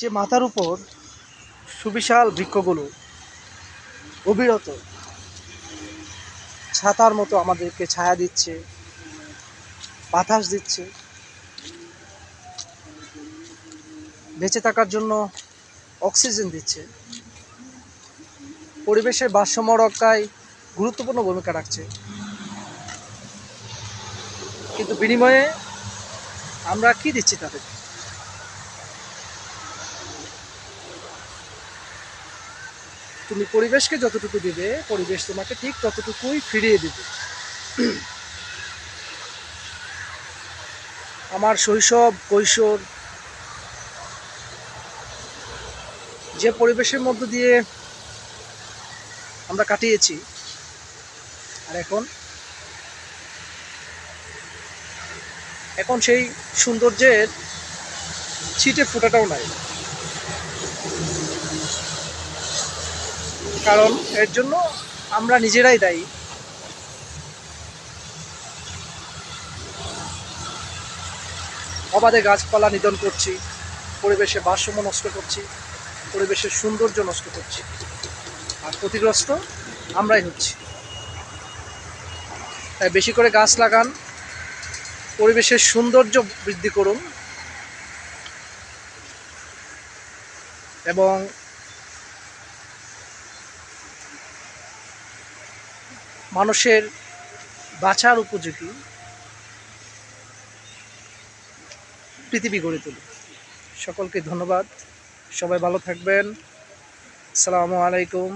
যে মাথার উপর সুবিশাল বৃক্ষগুলো অবিরত ছাতার মতো আমাদেরকে ছায়া দিচ্ছে, বাতাস দিচ্ছে, বেঁচে থাকার জন্য অক্সিজেন দিচ্ছে, পরিবেশের ভারসাম্য রক্ষায় গুরুত্বপূর্ণ ভূমিকা রাখছে। কিন্তু বিনিময়ে আমরা কি দিচ্ছি তাদের? তুমি পরিবেশকে যতটুকু দিবে, পরিবেশ তোমাকে ঠিক ততটুকুই ফিরিয়ে দিবে। আমার শৈশব কৈশোর যে পরিবেশের মধ্য দিয়ে আমরা কাটিয়েছি, আর এখন এখন সেই সৌন্দর্যের ছিটে ফোটাটাও নাই। কারণ এর জন্য আমরা নিজেরাই দায়ী। অবাধে গাছপালা নিধন করছি, পরিবেশের ভারসাম্য নষ্ট করছি, পরিবেশের সৌন্দর্য নষ্ট করছি, আর ক্ষতিগ্রস্ত আমরাই হচ্ছি। তাই বেশি করে গাছ লাগান, পরিবেশের সৌন্দর্য বৃদ্ধি করুন এবং মানুষের বাঁচার উপযোগী পৃথিবী গড়ে তুলুন। সকলকে ধন্যবাদ। সবাই ভালো থাকবেন। আসসালামু আলাইকুম।